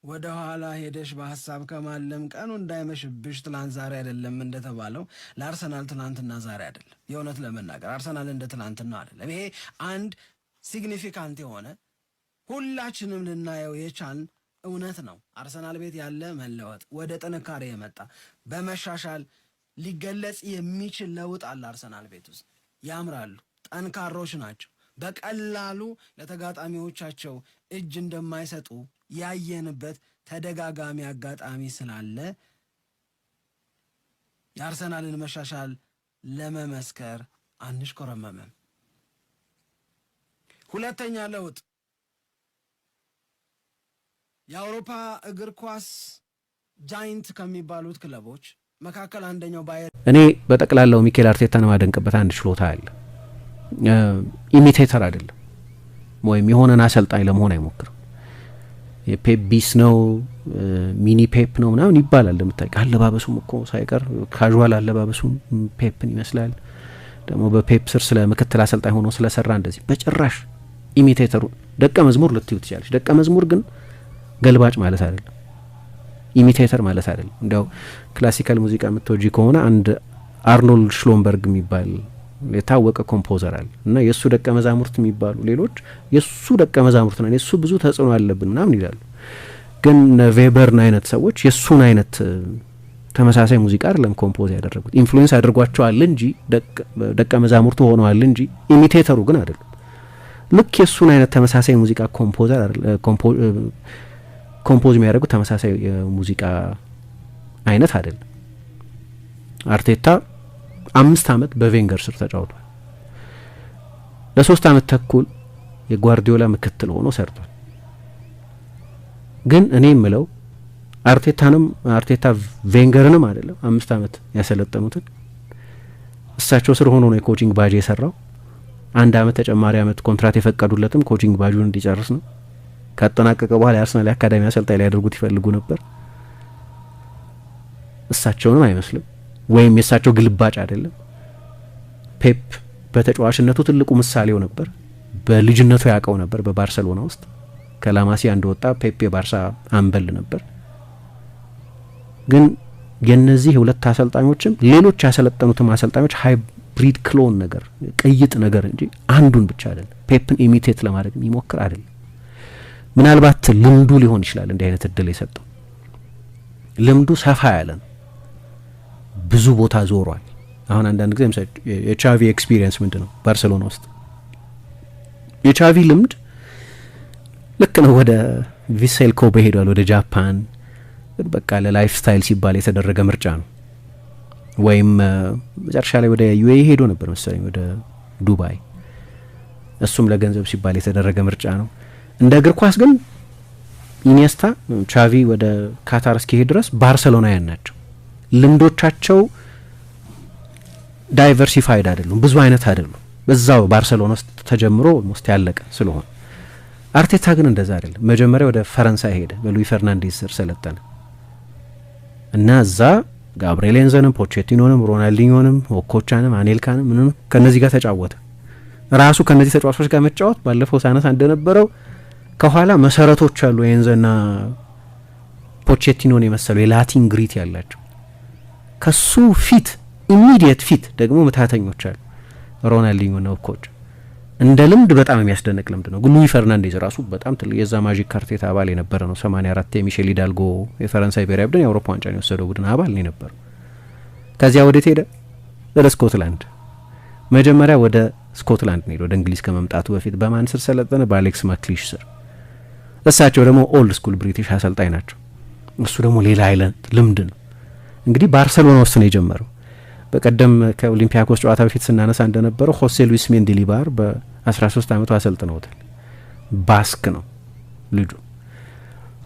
ወደ ኋላ ሄደሽ በሐሳብ ከማለም ቀኑ እንዳይመሽብሽ ትላንት ዛሬ አይደለም እንደተባለው ለአርሰናል ትላንትና ዛሬ አይደለም። የእውነት ለመናገር አርሰናል እንደ ትላንትና አይደለም። ይሄ አንድ ሲግኒፊካንት የሆነ ሁላችንም ልናየው የቻልን እውነት ነው። አርሰናል ቤት ያለ መለወጥ፣ ወደ ጥንካሬ የመጣ በመሻሻል ሊገለጽ የሚችል ለውጥ አለ። አርሰናል ቤት ውስጥ ያምራሉ፣ ጠንካሮች ናቸው። በቀላሉ ለተጋጣሚዎቻቸው እጅ እንደማይሰጡ ያየንበት ተደጋጋሚ አጋጣሚ ስላለ የአርሰናልን መሻሻል ለመመስከር አንሽኮረመመም። ሁለተኛ ለውጥ የአውሮፓ እግር ኳስ ጃይንት ከሚባሉት ክለቦች መካከል አንደኛው ባየር። እኔ በጠቅላላው ሚኬል አርቴታን ማደንቅበት አንድ ችሎታ አለ። ኢሚቴተር አይደለም፣ ወይም የሆነን አሰልጣኝ ለመሆን አይሞክርም። የፔፕ ቢስ ነው ሚኒ ፔፕ ነው ምናምን ይባላል። እንደምታውቂው አለባበሱም እኮ ሳይቀር ካዥዋል አለባበሱም ፔፕን ይመስላል። ደግሞ በፔፕ ስር ስለ ምክትል አሰልጣኝ ሆኖ ስለሰራ እንደዚህ በጭራሽ ኢሚቴተሩ ደቀ መዝሙር ልትዩ ትችላለች። ደቀ መዝሙር ግን ገልባጭ ማለት አይደለም፣ ኢሚቴተር ማለት አይደለም። እንዲያው ክላሲካል ሙዚቃ የምትወጂ ከሆነ አንድ አርኖልድ ሽሎምበርግ የሚባል የታወቀ ኮምፖዘር አለ እና የእሱ ደቀ መዛሙርት የሚባሉ ሌሎች የእሱ ደቀ መዛሙርት ነን፣ የእሱ ብዙ ተጽዕኖ አለብን ምናምን ይላሉ። ግን ቬበርን አይነት ሰዎች የእሱን አይነት ተመሳሳይ ሙዚቃ አይደለም ኮምፖዝ ያደረጉት። ኢንፍሉዌንስ አድርጓቸዋል እንጂ ደቀ መዛሙርቱ ሆነዋል እንጂ ኢሚቴተሩ ግን አይደሉም። ልክ የእሱን አይነት ተመሳሳይ ሙዚቃ ኮምፖዝ የሚያደርጉት ተመሳሳይ የሙዚቃ አይነት አይደለም። አርቴታ 5 ዓመት በቬንገር ስር ተጫውቷል። ለ3 ዓመት ተኩል የጓርዲዮላ ምክትል ሆኖ ሰርቷል። ግን እኔ የምለው አርቴታ ቬንገርንም አይደለም 5 ዓመት ያሰለጠኑትን እሳቸው ስር ሆኖ ነው የኮቺንግ ባጅ የሰራው። 1 ዓመት ተጨማሪ ዓመት ኮንትራት የፈቀዱለትም ኮቺንግ ባጁን እንዲጨርስ ነው። ካጠናቀቀ በኋላ የአርሰናል አካዳሚ አሰልጣኝ ሊያደርጉት ይፈልጉ ነበር። እሳቸውንም አይመስልም፣ ወይም የእሳቸው ግልባጭ አይደለም። ፔፕ በተጫዋችነቱ ትልቁ ምሳሌው ነበር። በልጅነቱ ያውቀው ነበር። በባርሰሎና ውስጥ ከላማሲያ እንደወጣ ፔፕ የባርሳ አምበል ነበር። ግን የነዚህ ሁለት አሰልጣኞችም ሌሎች ያሰለጠኑትም አሰልጣኞች ሃይብሪድ ክሎን ነገር ቅይጥ ነገር እንጂ አንዱን ብቻ አይደለም። ፔፕን ኢሚቴት ለማድረግ የሚሞክር አይደለም። ምናልባት ልምዱ ሊሆን ይችላል እንዲህ አይነት እድል የሰጠው። ልምዱ ሰፋ ያለ ነው። ብዙ ቦታ ዞሯል። አሁን አንዳንድ ጊዜ ምሳሌ የቻቪ ኤክስፒሪየንስ ምንድነው? ባርሴሎና ውስጥ የቻቪ ልምድ ልክ ነው። ወደ ቪሴል ኮቤ ሄዷል፣ ወደ ጃፓን። በቃ ለላይፍ ስታይል ሲባል የተደረገ ምርጫ ነው። ወይም መጨረሻ ላይ ወደ ዩኤኢ ሄዶ ነበር መሰለኝ፣ ወደ ዱባይ። እሱም ለገንዘብ ሲባል የተደረገ ምርጫ ነው። እንደ እግር ኳስ ግን ኢኒየስታ ቻቪ ወደ ካታር እስኪሄድ ድረስ ባርሴሎናውያን ናቸው። ልምዶቻቸው ዳይቨርሲፋይድ አይደሉም፣ ብዙ አይነት አይደሉም። በዛው ባርሴሎና ውስጥ ተጀምሮ ሞስት ያለቀ ስለሆነ አርቴታ ግን እንደዛ አይደለም። መጀመሪያ ወደ ፈረንሳይ ሄደ፣ በሉዊ ፈርናንዴዝ ስር ሰለጠነ እና እዛ ጋብሪኤል ኤንዘንም ፖቼቲኖንም ሮናልዲኞንም ኦኮቻንም አኔልካንም ምንም ከነዚህ ጋር ተጫወተ። ራሱ ከነዚህ ተጫዋቾች ጋር መጫወት ባለፈው ሳነሳ እንደነበረው ከኋላ መሰረቶች አሉ። ኤንዘና ፖቼቲኖን የመሰሉ የላቲን ግሪት ያላቸው፣ ከሱ ፊት ኢሚዲየት ፊት ደግሞ ምታተኞች አሉ፣ ሮናልዲኞና ኦኮቻ። እንደ ልምድ በጣም የሚያስደንቅ ልምድ ነው። ሉዊ ፈርናንዴዝ ራሱ በጣም የዛ ማጂክ ካርቴታ አባል የነበረ ነው። 84 የሚሼል ሂዳልጎ የፈረንሳይ ብሔራዊ ቡድን የአውሮፓ ዋንጫ የወሰደው ቡድን አባል ነው የነበረው። ከዚያ ወዴት ሄደ? ወደ ስኮትላንድ። መጀመሪያ ወደ ስኮትላንድ ነው፣ ወደ እንግሊዝ ከመምጣቱ በፊት በማን ስር ሰለጠነ? በአሌክስ ማክሊሽ ስር። እሳቸው ደግሞ ኦልድ ስኩል ብሪቲሽ አሰልጣኝ ናቸው። እሱ ደግሞ ሌላ አይነት ልምድ ነው። እንግዲህ ባርሴሎና ውስጥ ነው የጀመረው። በቀደም ከኦሊምፒያኮስ ጨዋታ በፊት ስናነሳ እንደነበረው ሆሴ ሉዊስ ሜንዲሊባር በ13 ዓመቱ አሰልጥነውታል። ባስክ ነው ልጁ።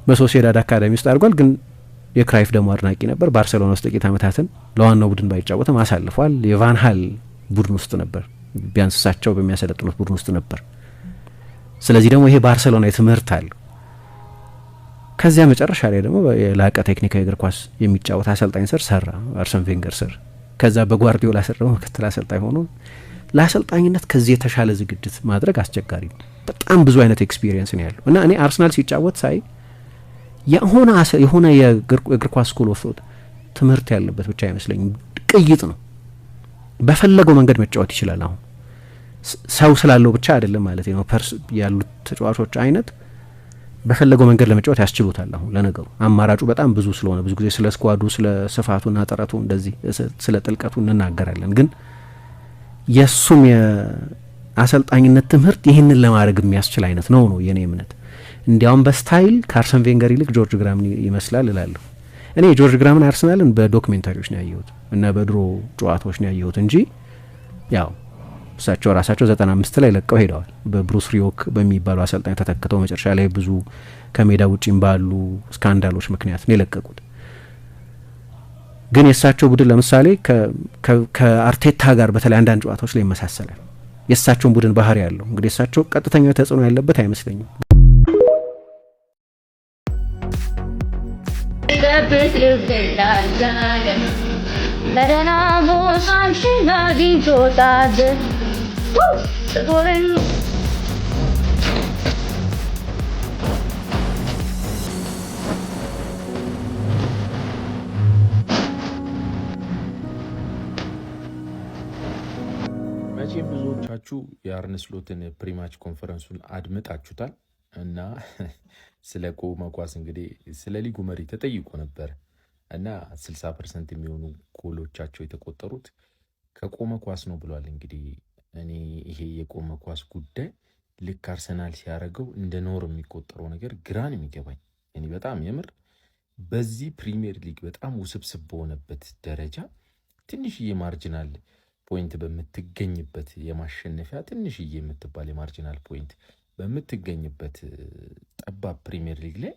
በሶሲዳድ አካዳሚ ውስጥ አድርጓል። ግን የክራይፍ ደግሞ አድናቂ ነበር። ባርሴሎና ውስጥ ጥቂት ዓመታትን ለዋናው ቡድን ባይጫወትም አሳልፏል። የቫን ሃል ቡድን ውስጥ ነበር ቢያንስ እሳቸው በሚያሰለጥኑት ቡድን ውስጥ ነበር። ስለዚህ ደግሞ ይሄ ባርሴሎና የትምህርት አለው። ከዚያ መጨረሻ ላይ ደግሞ የላቀ ቴክኒካዊ እግር ኳስ የሚጫወት አሰልጣኝ ስር ሰራ፣ አርሰን ቬንገር ስር። ከዛ በጓርዲዮላ ስር ደግሞ ምክትል አሰልጣኝ ሆኖ ለአሰልጣኝነት ከዚህ የተሻለ ዝግጅት ማድረግ አስቸጋሪ ነው። በጣም ብዙ አይነት ኤክስፒሪየንስ ነው ያለው እና እኔ አርሰናል ሲጫወት ሳይ የሆነ የእግር ኳስ ስኩል ኦፍ ቶት ትምህርት ያለበት ብቻ አይመስለኝም። ቅይጥ ነው። በፈለገው መንገድ መጫወት ይችላል። አሁን ሰው ስላለው ብቻ አይደለም ማለት ነው። ያሉት ተጫዋቾች አይነት በፈለገው መንገድ ለመጫወት ያስችሉታል። አሁን ለነገሩ አማራጩ በጣም ብዙ ስለሆነ ብዙ ጊዜ ስለ ስኳዱ፣ ስለ ስፋቱና ጥረቱ እንደዚህ ስለ ጥልቀቱ እንናገራለን። ግን የሱም የአሰልጣኝነት ትምህርት ይህንን ለማድረግ የሚያስችል አይነት ነው የኔ እምነት። እንዲያውም በስታይል ከአርሰን ቬንገር ይልቅ ጆርጅ ግራምን ይመስላል እላለሁ። እኔ ጆርጅ ግራምን አርሰናልን በዶክሜንታሪዎች ነው ያየሁት እና በድሮ ጨዋታዎች ነው ያየሁት እንጂ ያው እሳቸው ራሳቸው 95 ላይ ለቀው ሄደዋል። በብሩስ ሪዮክ በሚባሉ አሰልጣኝ ተተክተው መጨረሻ ላይ ብዙ ከሜዳ ውጪም ባሉ ስካንዳሎች ምክንያት ነው የለቀቁት። ግን የእሳቸው ቡድን ለምሳሌ ከአርቴታ ጋር በተለይ አንዳንድ ጨዋታዎች ላይ ይመሳሰላል። የእሳቸውን ቡድን ባህሪ ያለው እንግዲህ እሳቸው ቀጥተኛው ተጽዕኖ ያለበት አይመስለኝም። መቼም ብዙዎቻችሁ የአርነ ስሎትን ፕሪማች ኮንፈረንሱን አድምጣችሁታል እና ስለ ቆመ ኳስ እንግዲህ ስለ ሊጉ መሪ ተጠይቆ ነበር እና 60% የሚሆኑ ጎሎቻቸው የተቆጠሩት ከቆመ ኳስ ነው ብሏል። እንግዲህ እኔ ይሄ የቆመ ኳስ ጉዳይ ልክ አርሰናል ሲያደርገው እንደ ኖር የሚቆጠረው ነገር ግራን የሚገባኝ እኔ በጣም የምር በዚህ ፕሪሚየር ሊግ በጣም ውስብስብ በሆነበት ደረጃ ትንሽዬ ማርጂናል ፖይንት በምትገኝበት የማሸነፊያ ትንሽዬ የምትባል የማርጂናል ፖይንት በምትገኝበት ጠባብ ፕሪሚየር ሊግ ላይ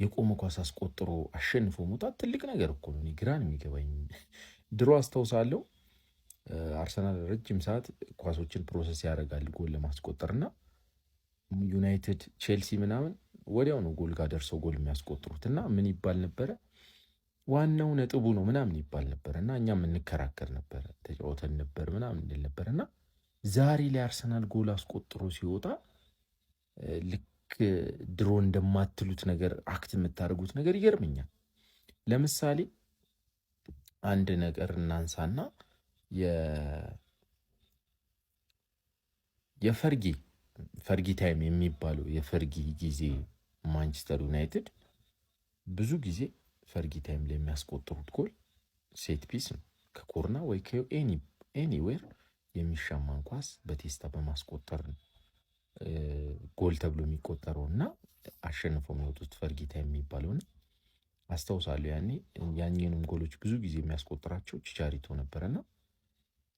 የቆመ ኳስ አስቆጥሮ አሸንፎ መውጣት ትልቅ ነገር እኮ ነው። ግራን የሚገባኝ ድሮ አስታውሳለሁ አርሰናል ረጅም ሰዓት ኳሶችን ፕሮሰስ ያደርጋል ጎል ለማስቆጠርና ዩናይትድ፣ ቼልሲ ምናምን ወዲያው ነው ጎል ጋር ደርሰው ጎል የሚያስቆጥሩት እና ምን ይባል ነበረ ዋናው ነጥቡ ነው ምናምን ይባል ነበር እና እኛም እንከራከር ነበር ተጫውተን ነበር ምናምን እንል ነበር እና ዛሬ ላይ አርሰናል ጎል አስቆጥሮ ሲወጣ ልክ ድሮ እንደማትሉት ነገር አክት የምታደርጉት ነገር ይገርመኛል። ለምሳሌ አንድ ነገር እናንሳና የፈርጊ ታይም የሚባለው የፈርጊ ጊዜ ማንቸስተር ዩናይትድ ብዙ ጊዜ ፈርጊ ታይም ላይ የሚያስቆጥሩት ጎል ሴት ፒስ ነው። ከኮርና ወይ ኤኒዌር የሚሻማን ኳስ በቴስታ በማስቆጠር ነው ጎል ተብሎ የሚቆጠረው እና አሸንፈው የሚወጡት ፈርጊ ታይም የሚባለውን አስታውሳለሁ። ያኔንም ጎሎች ብዙ ጊዜ የሚያስቆጥራቸው ቺቻሪቶ ነበረና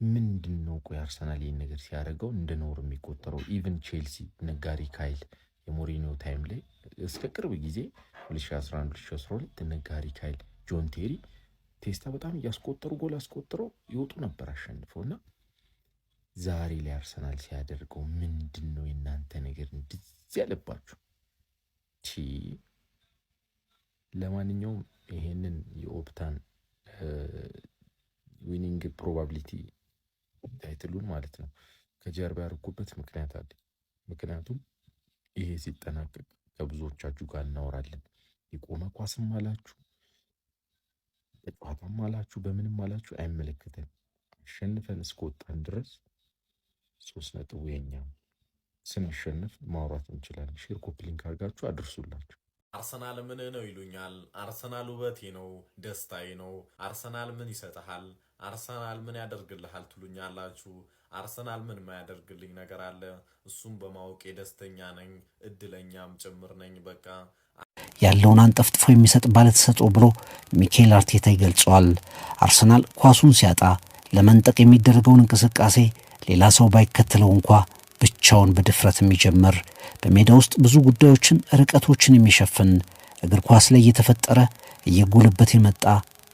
ምንድን ነው ቆይ አርሰናል ይህን ነገር ሲያደርገው እንደ ኖር የሚቆጠረው? ኢቨን ቼልሲ ነጋሪ ካይል የሞሪኒዮ ታይም ላይ እስከ ቅርብ ጊዜ 2011-2012 ነጋሪ ካይል፣ ጆን ቴሪ ቴስታ በጣም እያስቆጠሩ ጎል አስቆጥረው ይወጡ ነበር አሸንፈውና ዛሬ ላይ አርሰናል ሲያደርገው ምንድን ነው የእናንተ ነገር እንደዚህ ያለባችሁ? ለማንኛውም ይሄንን የኦፕታን ዊኒንግ ፕሮባቢሊቲ ታይትሉን ማለት ነው ከጀርባ ያደርጉበት ምክንያት አለ። ምክንያቱም ይሄ ሲጠናቀቅ ከብዙዎቻችሁ ጋር እናወራለን። የቆመ ኳስም አላችሁ፣ በጨዋታም አላችሁ፣ በምንም አላችሁ አይመለከተን። አሸንፈን እስከወጣን ድረስ 3 ነጥብ የኛ። ስናሸንፍ ማውራት እንችላለን። ሼር ኮፕሊንክ አድርጋችሁ አድርሱላችሁ። አርሰናል ምን ነው ይሉኛል። አርሰናል ውበቴ ነው፣ ደስታዬ ነው። አርሰናል ምን ይሰጥሃል? አርሰናል ምን ያደርግልሃል ትሉኛላችሁ። አርሰናል ምን ማያደርግልኝ ነገር አለ? እሱም በማወቄ ደስተኛ ነኝ፣ እድለኛም ጭምር ነኝ። በቃ ያለውን አንጠፍጥፎ የሚሰጥ ባለተሰጥኦ ብሎ ሚኬል አርቴታ ይገልጸዋል። አርሰናል ኳሱን ሲያጣ ለመንጠቅ የሚደረገውን እንቅስቃሴ ሌላ ሰው ባይከተለው እንኳ ብቻውን በድፍረት የሚጀምር በሜዳ ውስጥ ብዙ ጉዳዮችን ርቀቶችን የሚሸፍን እግር ኳስ ላይ እየተፈጠረ እየጎለበት የመጣ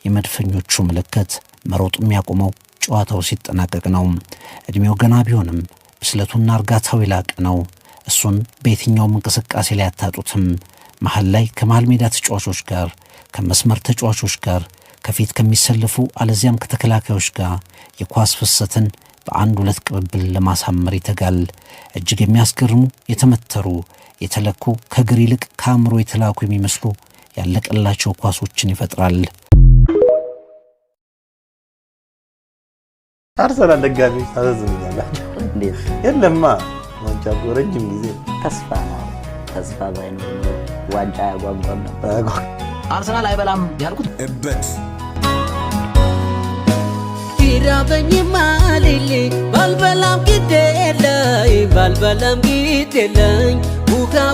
የመድፈኞቹ ምልክት መሮጥ የሚያቆመው ጨዋታው ሲጠናቀቅ ነው። ዕድሜው ገና ቢሆንም ብስለቱና እርጋታው የላቀ ነው። እሱን በየትኛውም እንቅስቃሴ ላይ አታጡትም። መሀል ላይ ከመሀል ሜዳ ተጫዋቾች ጋር፣ ከመስመር ተጫዋቾች ጋር፣ ከፊት ከሚሰልፉ አለዚያም ከተከላካዮች ጋር የኳስ ፍሰትን በአንድ ሁለት ቅብብል ለማሳመር ይተጋል። እጅግ የሚያስገርሙ የተመተሩ የተለኩ ከእግር ይልቅ ከአእምሮ የተላኩ የሚመስሉ ያለቀላቸው ኳሶችን ይፈጥራል። አርሰናል ደጋፊዎች ታዘዝኛላችሁ እንዴት? የለማ ዋንጫ ረጅም ጊዜ ተስፋ ነው። ተስፋ ባይኖር ዋንጫ ያጓጓም ነበር። አርሰናል አይበላም ያልኩት እበት ይራበኝማ ሌሌ ባልበላም ግዴለኝ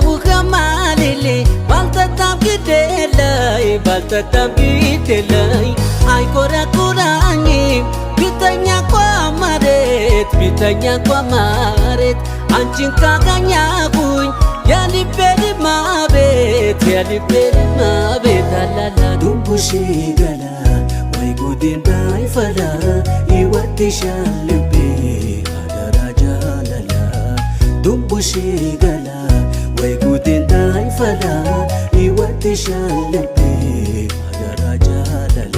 ውሃማ ሌሌ ባልጠጣም ግዴለኝ አይኮራኩራኝም ቢተኛ ኳ መሬት አንቺን ካገኘሁኝ የልቤ ድማቤት አላላ ዱንቡሽ ገላ ወይ ጉዴ እንዳይፈላ ይወድሻል ልቤ አደራ ጃለላ ዱንቡሽ ገላ ወይ ጉዴ እንዳይፈላ ይወድሻል ልቤ አደራ ጃለላ።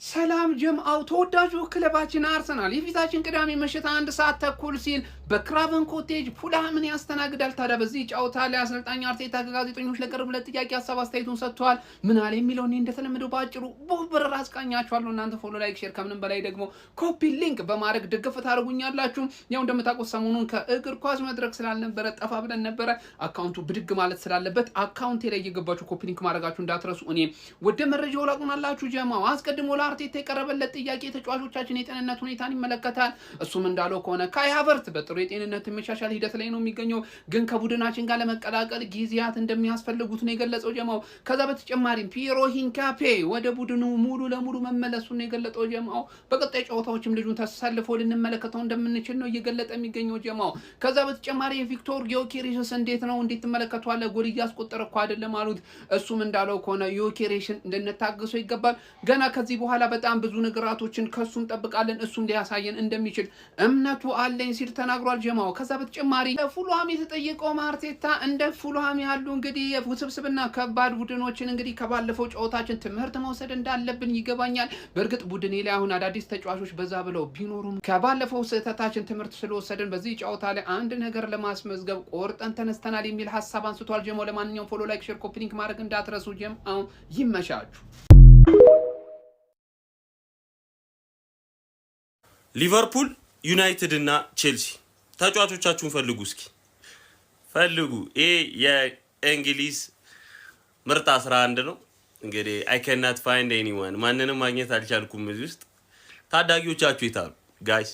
ሰላም ጀምአው ተወዳጁ ክለባችን አርሰናል የፊታችን ቅዳሜ ምሽት 1 ሰዓት ተኩል ሲል በክራቨን ኮቴጅ ፉልሃምን ያስተናግዳል። ታዲያ በዚህ ጨዋታ ላይ አሰልጣኝ አርቴታ ከጋዜጠኞች ለቀረበለት ጥያቄ ሀሳብ አስተያየቱን ሰጥቷል። ምን አለ የሚለውን እንደተለመደው ባጭሩ በበረራ አስቃኛችኋለሁ። እናንተ ፎሎ፣ ላይክ፣ ሼር ከምንም በላይ ደግሞ ኮፒ ሊንክ በማድረግ ድግፍ ታደርጉኛላችሁ። ያው እንደምታውቁት ሰሞኑን ከእግር ኳስ መድረክ ስላልነበረ ጠፋ ብለን ነበረ። አካውንቱ ብድግ ማለት ስላለበት አካውንቴ ላይ እየገባችሁ ኮፒ ሊንክ ማድረጋችሁ እንዳትረሱ። እኔ ወደ መረጃው ላቁናላችሁ። ጀማው አስቀድሞ ለአርቴታ የቀረበለት ጥያቄ ተጫዋቾቻችን የጤንነት ሁኔታን ይመለከታል። እሱም እንዳለው ከሆነ ካይ ሃቨርትዝ በጥሩ የጤንነት መሻሻል ሂደት ላይ ነው የሚገኘው፣ ግን ከቡድናችን ጋር ለመቀላቀል ጊዜያት እንደሚያስፈልጉት ነው የገለጸው ጀማው። ከዛ በተጨማሪም ፒየሮ ሂንካፔ ወደ ቡድኑ ሙሉ ለሙሉ መመለሱን ነው የገለጸው ጀማው። በቀጣይ ጨዋታዎችም ልጁን ተሰልፎ ልንመለከተው እንደምንችል ነው እየገለጠ የሚገኘው ጀማው። ከዛ በተጨማሪ ቪክቶር ዮኬሬሽስ እንዴት ነው ትመለከቷለህ? ጎል እያስቆጠረ እኮ አይደለም አሉት። እሱም እንዳለው ከሆነ ዮኬሬሽን እንድንታገሰው ይገባል። ገና ከዚህ በኋላ በጣም ብዙ ነገራቶችን ከሱም ጠብቃለን፣ እሱም ሊያሳየን እንደሚችል እምነቱ አለኝ ሲል ተናግሯል ጀማው። ከዛ በተጨማሪ ፉልሃም የተጠየቀው አርቴታ እንደ ፉልሃም ያሉ እንግዲህ ውስብስብና ከባድ ቡድኖችን እንግዲህ ከባለፈው ጨዋታችን ትምህርት መውሰድ እንዳለብን ይገባኛል። በእርግጥ ቡድኔ ላይ አሁን አዳዲስ ተጫዋቾች በዛ ብለው ቢኖሩም ከባለፈው ስህተታችን ትምህርት ስለወሰድን በዚህ ጨዋታ ላይ አንድ ነገር ለማስመዝገብ ቆርጠን ተነስተናል የሚል ሀሳብ አንስቷል ጀማው። ለማንኛውም ፎሎ፣ ላይክ፣ ሼር፣ ኮፒ ሊንክ ማድረግ እንዳትረሱ ጀማው። ይመሻችሁ። ሊቨርፑል፣ ዩናይትድ እና ቼልሲ ተጫዋቾቻችሁን ፈልጉ፣ እስኪ ፈልጉ። ይሄ የእንግሊዝ ምርጥ 11 ነው። እንግዲህ I cannot find anyone ማንንም ማግኘት አልቻልኩም። እዚህ ውስጥ ታዳጊዎቻችሁ ይታሉ ጋይስ።